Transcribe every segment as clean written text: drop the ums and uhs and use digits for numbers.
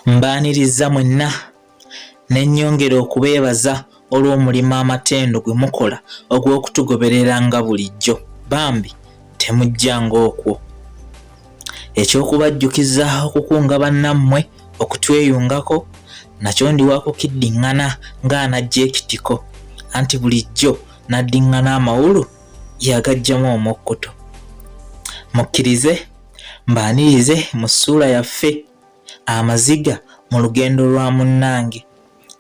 Mbaaniriza mwenna ne nnyongera okubeebaza olw'omulimu amatendo gwe mukola ogw'okutugobereranga bulijjo. Bambi temujjanga okwo. Eky'okubajjukiza okukunga bannammwe okutweyungako nakyo ndi wakukiddiŋŋana ng'anajja ekitiko, anti bulijjo naddiŋŋana amawulu yagajjamu omukkuto. Mukkirize mbaanirize mu ssuula yaffe Amaziga mu lugendo lwa munnange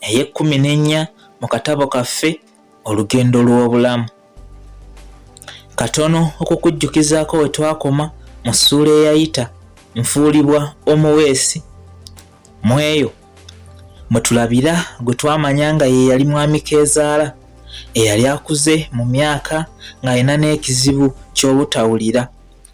ey'14 mu katabo kaffe olugendo lw'obulamu. Katono okukujjukizaako we twakoma mu ssuula eyayita nfuulibwa omuweesi. Mu eyo mwe tulabira gwe twamanya nga ye yali mwami Keezaala eyali akuze mu myaka ng'alina n'ekizibu ky'obutawulira,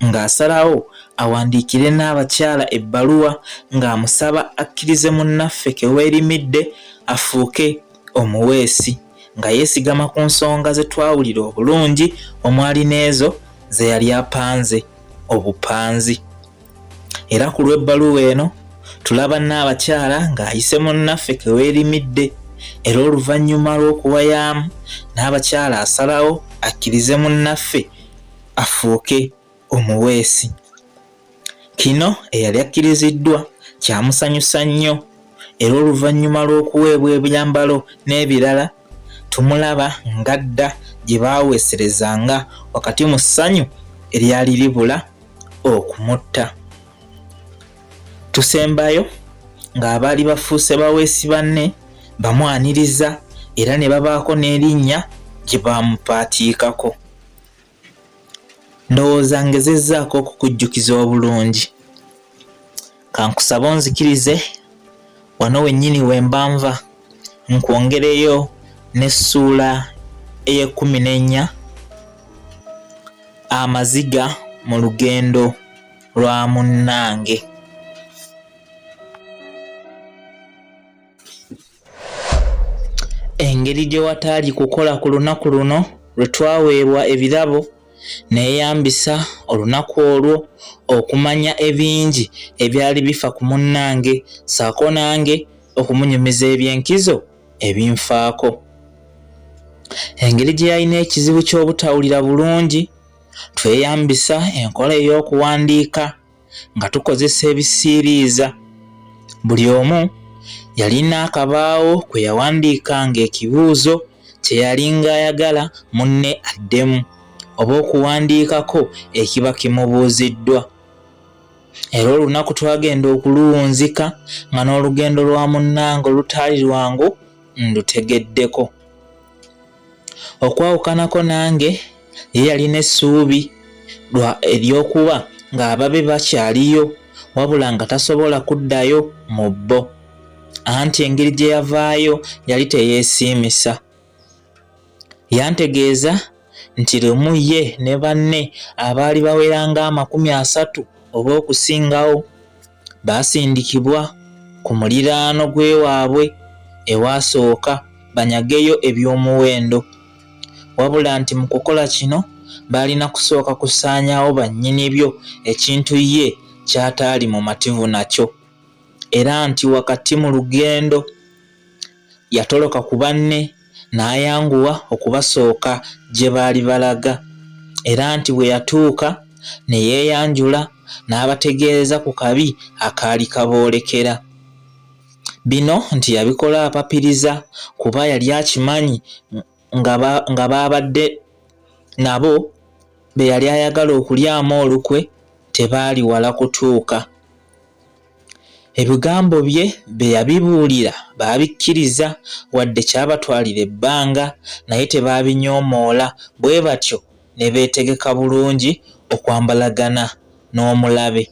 ng'asalawo awandiikire n'abakyala ebbaluwa ng'amusaba akkirize munnaffe Keweerimidde afuuke omuweesi, nga yeesigama ku nsonga ze twawulira obulungi omwali n'ezo ze yali apanze obupanzi. Era ku lw'ebbaluwa eno tulaba n'abakyala ng'ayise munnaffe Keweerimidde, era oluvannyuma lw'okuwayaamu n'abakyala asalawo akkirize munnaffe afuuke omuweesi. Kino eyali akkiriziddwa kyamusanyusa nnyo, era oluvannyuma lw'okuweebwa ebyambalo n'ebirala tumulaba ng'adda gye baaweeserezanga wakati mu ssanyu eryali libula okumutta. Tusembayo ng'abaali bafuuse baweesi banne bamwaniriza era ne babaako n'erinnya gye baamupaatiikako. Ndowooza ngezezzaako okukujjukiza obulungi. Kankusaba onzikirize wano wennyini we mba nva nkwongereyo n'essuula ey'14 Amaziga mu lugendo lwa munnange. Engeri gye wataali kukola ku lunaku luno lwe twaweebwa ebirabo neeyambisa olunaku olwo okumanya ebingi ebyali bifa ku munnange, ssaako nange okumunyumiza ebyenkizo ebinfaako. Engeri gye yalina ekizibu ky'obutawulira bulungi, tweyambisa enkola ey'okuwandiika nga tukozesa ebisiiriiza. Buli omu yalina akabaawo kwe yawandiikanga ekibuuzo kye yalinga ayagala munne addemu, oba okuwandiikako ekiba kimubuuziddwa. Era olunaku twagenda okuluwunzika nga n'olugendo lwa munnange olutaali lwangu ndutegeddeko. Okwawukanako nange ye yalina essuubi ery'okuba ng'ababe bakyaliyo wabula nga tasobola kuddayo mu bbo, anti engeri gye yavaayo yali teyeesiimisa. Yantegeeza nti lumu ye ne banne abaali baweranga 30 oba okusingawo baasindikibwa ku muliraano gw'ewaabwe ewaasooka banyageyo eby'omuwendo, wabula nti mu kukola kino baalina kusooka kusaanyaawo bannyinibyo ekintu ye ky'ataali mu mativu nakyo, era nti wakati mu lugendo yatoloka ku banne n'ayanguwa okubasooka gye baali balaga, era nti bwe yatuuka ne yeeyanjula n'abategeeza ku kabi akaali kaboolekera. Bino nti yabikola apapiriza kuba yali akimanyi nga baabadde nabo be yali ayagala okulyamu olukwe tebaali wala kutuuka. Ebigambo bye be yabibuulira baabikkiriza wadde kyabatwalira ebbanga, naye tebaabinyomoola, bwe batyo ne beetegeka bulungi okwambalagana n'omulabe.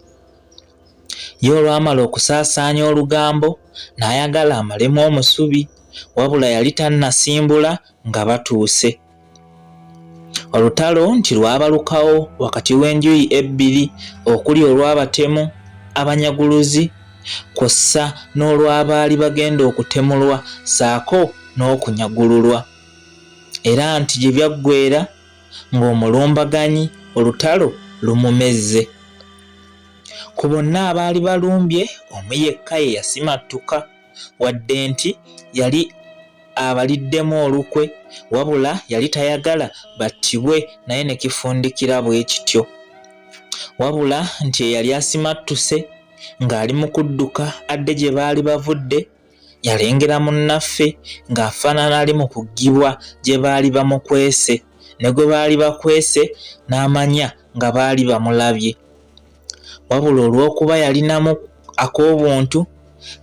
Ye olwamala okusaasaanya olugambo n'ayagala amalemu omusubi, wabula yali tannasimbula nga batuuse. Olutalo nti lwabalukawo wakati w'enjuyi ebbiri okuli olw'abatemu abanyaguluzi kw'ossa n'olw'abaali bagenda okutemulwa saako n'okunyagululwa, era nti gye byaggweera ng'omulumbaganyi olutalo lumumezze. Ku bonna abaali balumbye omu yekka ye yasimattuka, wadde nti yali abaliddemu olukwe, wabula yali tayagala battibwe naye ne kifundikira bwe kityo. Wabula nti eyali asimattuse ng'ali mu kudduka adde gye baali bavudde, yalengera munnaffe ng'afaanana ali mu kuggibwa gye baali bamukwese, ne gwe baali bakwese n'amanya nga baali bamulabye. Wabula olw'okuba yalinamu ak'obuntu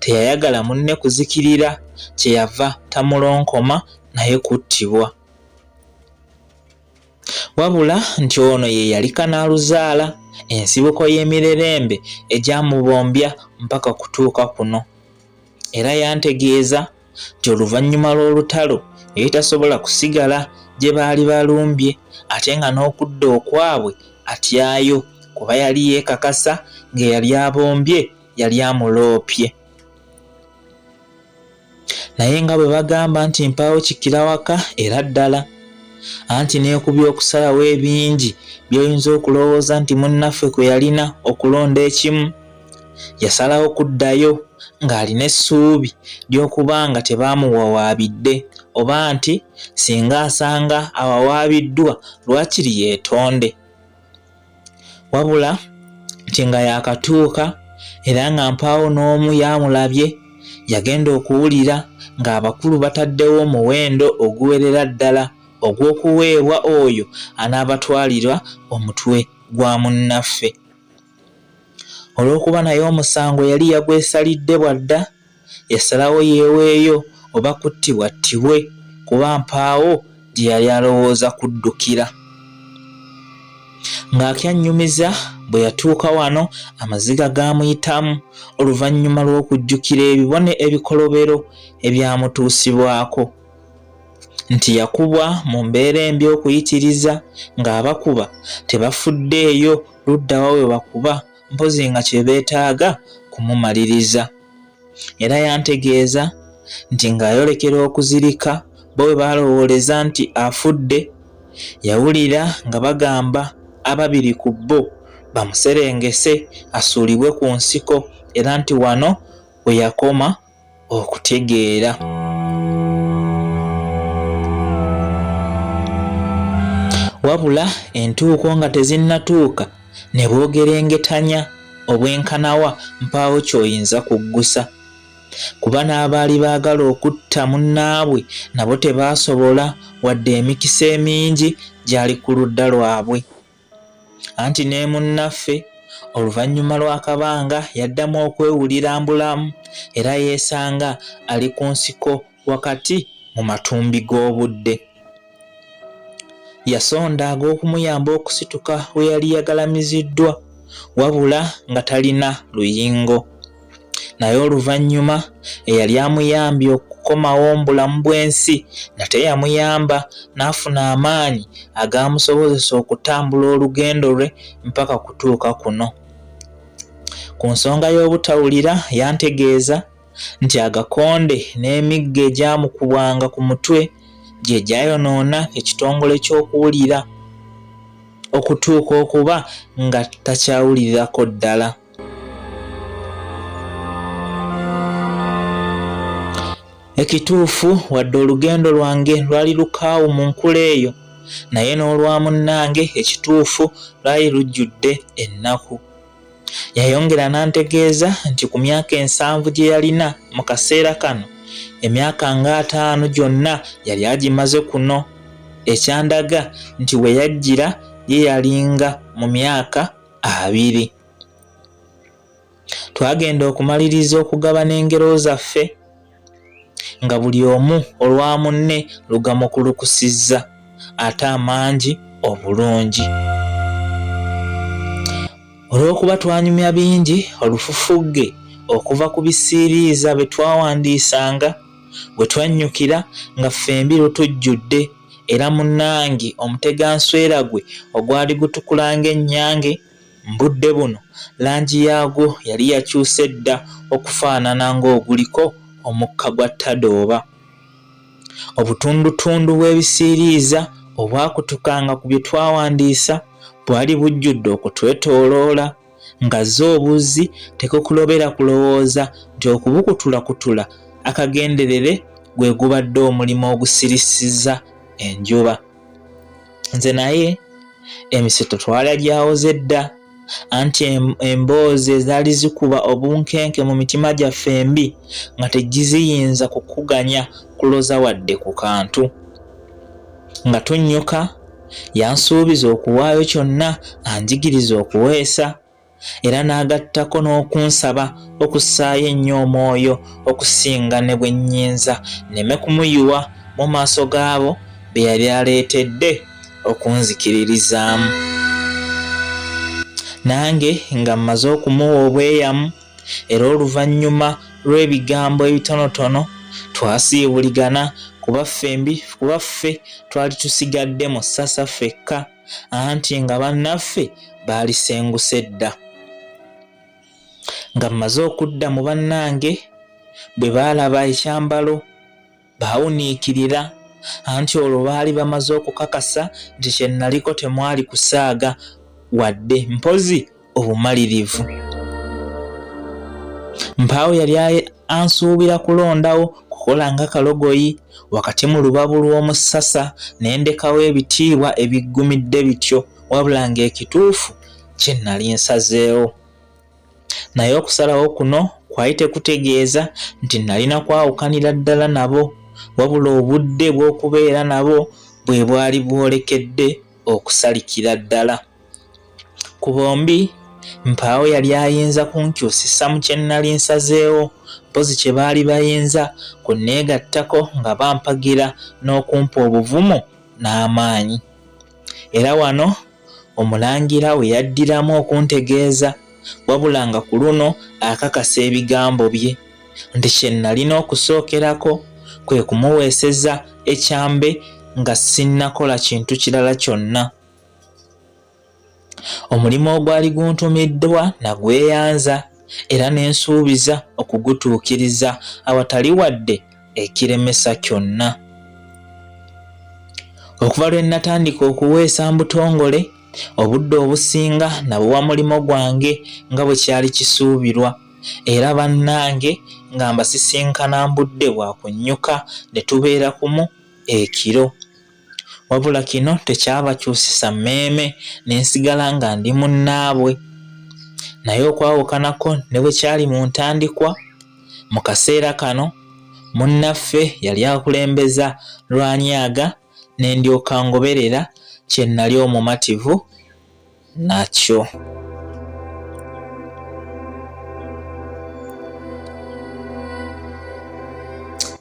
teyayagala munne kuzikirira, kyeyava tamulonkoma naye kuttibwa. Wabula nti ono ye yali kanaaluzaala, ensibuko y'emirerembe egyamubombya mpaka kutuuka kuno. Era yantegeeza nti oluvannyuma lw'olutalo yali tasobola kusigala gye baali balumbye, ate nga n'okudda okwabwe atyayo kuba yali yeekakasa ng'eyali abombye yali amuloopye. Naye nga bwe bagamba nti mpaawo kikira waka era ddala, anti neekubye okusalawo ebingi by'oyinza okulowooza nti munnaffe kwe yalina okulonda ekimu, yasalawo kuddayo ng'alina essuubi ly'okuba nga tebaamuwawaabidde, oba nti singa asanga awawaabiddwa lwakiri yeetonde. Wabula nti nga yaakatuuka era nga mpaawo n'omu yamulabye, yagenda okuwulira ng'abakulu bataddewo omuwendo oguwerera ddala ogw'okuweebwa oyo anaabatwalirwa omutwe gwa munnaffe. Olw'okuba naye omusango yali yagwesalidde bwadda, yasalawo yeeweeyo oba kuttibwa ttibwe, kuba mpaawo gye yali alowooza kuddukira. Ng'akyannyumiza bwe yatuuka wano amaziga gaamuyitamu oluvannyuma lw'okujjukira ebibone ebikolobero ebyamutuusibwako, nti yakubwa mu mbeera embi okuyitiriza ng'abakuba tebafuddeeyo luddawa we bakuba, mpozi nga kye beetaaga kumumaliriza. Era yantegeeza nti ng'ayolekera okuzirika bo bwe baalowooleza nti afudde, yawulira nga bagamba ababiri ku bo bamuserengese asuulibwe ku nsiko, era nti wano we yakoma okutegeera. Wabula entuuko nga tezinnatuuka ne boogerengetanya obwenkanawa mpaawo ky'oyinza kuggusa, kuba n'abaali baagala okutta munnaabwe nabo tebaasobola, wadde emikisa emingi gyali ku ludda lwabwe. Anti ne munnaffe oluvannyuma lw'akabanga yaddamu okwewulira mbulamu, era yeesanga ali ku nsiko wakati mu matumbi g'obudde. Yasonda ag'okumuyamba okusituka we yali yagalamiziddwa, wabula nga talina luyingo. Naye oluvannyuma eyali amuyambye okukomawo mbulamu bw'ensi nate yamuyamba n'afuna amaanyi agaamusobozesa okutambula olugendo lwe mpaka kutuuka kuno. Ku nsonga y'obutawulira yantegeeza nti agakonde n'emigga egyamukubwanga ku mutwe gye gyayonoona ekitongole ky'okuwulira okutuuka okuba nga takyawulirirako ddala. Ekituufu wadde olugendo lwange lwali lukaawu mu nkula eyo, naye n'olwa munnange ekituufu lwali lujjudde ennaku. Yayongera n'antegeeza nti ku myaka 7 gye yalina mu kaseera kano, emyaka nga 5 gyonna yali agimaze kuno, ekyandaga nti we yajjira ye yalinga mu myaka 2. Twagenda okumaliriza okugabana engero zaffe nga buli omu olwa munne lugamo kulukusizza, ate amangi obulungi. Olw'okuba twanyumya bingi olufufugge okuva ku bisiiriiza bye twawandiisanga, bwe twannyukira nga ffembi lutujjudde era munnange omuteganswera gwe ogwali gutukula ng'ennyange mbudde buno langi yaagwo yali yakyuse dda okufaanana ng'oguliko omukka gwa ttadooba. Obutundutundu bw'ebisiiriiza obwakutukanga ku bye twawandiisa bwali bujjudde okutwetooloola nga zo obuzzi tekukulobera kulowooza nti okubukutulakutula akagenderere gwe gubadde omulimu ogusirisizza enjuba. Nze naye emisito twalagyawoze dda, anti emboozi ezaali zikuba obunkenke mu mitima gyaffe embi nga tegiziyinza kukuganya kuloza wadde ku kantu. Nga tunnyuka yansuubiza okuwaayo kyonna anjigiriza okuweesa, era n'agattako n'okunsaba okussaayo ennyo omwoyo okusinga ne bwe nnyinza nneme kumuyiwa mu maaso gaabo be yali aleetedde okunzikiririzaamu. Nange nga mmaze okumuwa obweyamu, era oluvannyuma lw'ebigambo ebitonotono twasiibuligana kuba ffe twali tusigadde mu ssasa ffekka, anti nga bannaffe baalisenguse dda. Nga mmaze okudda mu bannange bwe baalaba ekyambalo baawuniikirira, anti olwo baali bamaze okukakasa nti kye naliko temwali kusaaga wadde mpozi obumalirivu. Mpaawo yali ansuubira kulondawo kukola nga kalogoyi wakati mu lubabu lw'omusasa ne ndekawo ebitiibwa ebiggumidde bityo, wabula ng'ekituufu kye nali nsazeewo. Naye okusalawo kuno kwali tekutegeeza nti nalina kwawukanira ddala nabo, wabula obudde bw'okubeera nabo bwe bwali bwolekedde okusalikira ddala. Ku bombi Mpaawo yali ayinza kunkyusisa mu kye nali nsazeewo, mpozi kye baali bayinza kunneegattako nga bampagira n'okumpa obuvumu n'amaanyi. Era wano omulangira we yaddiramu okuntegeeza, wabula nga ku luno akakasa ebigambo bye nti kye nalina okusookerako kwe kumuweeseza ekyambe nga sinnakola kintu kirala kyonna. Omulimu ogwali guntumiddwa nagweyanza, era n'ensuubiza okugutuukiriza awatali wadde ekiremesa kyonna. Okuva lwe natandika okuweesa mbutongole, obudde obusinga nabuwa mulimo gwange nga bwe kyali kisuubirwa, era bannange nga mbasisinkana mbudde bwa kunnyuka ne tubeera kumu ekiro. Wabula kino tekyabakyusisa mmeeme ne nsigala nga ndi munnaabwe. Naye okwawukanako ne bwe kyali mu ntandikwa, mu kaseera kano munnaffe yali akulembeza lwanyaga ne ndyoka ngoberera kye nali omumativu nakyo.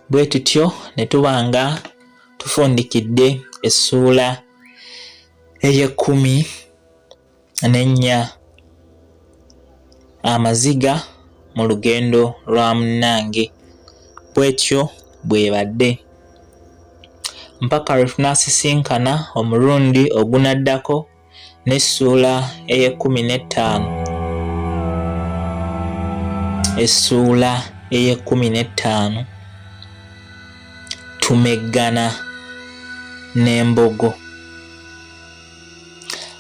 Bwe tutyo ne tubanga tufundikidde essuula ey'e14 amaziga mu lugendo lwa munnange. Bwetyo bwebadde mpaka lwe tunaasisinkana omulundi ogunaddako n'essuula ey'e15. Essuula ey'e15 tumeggana n'embogo.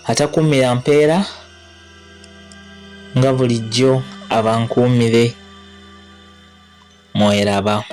Atakuumira mpeera nga bulijjo abankuumire mweraba.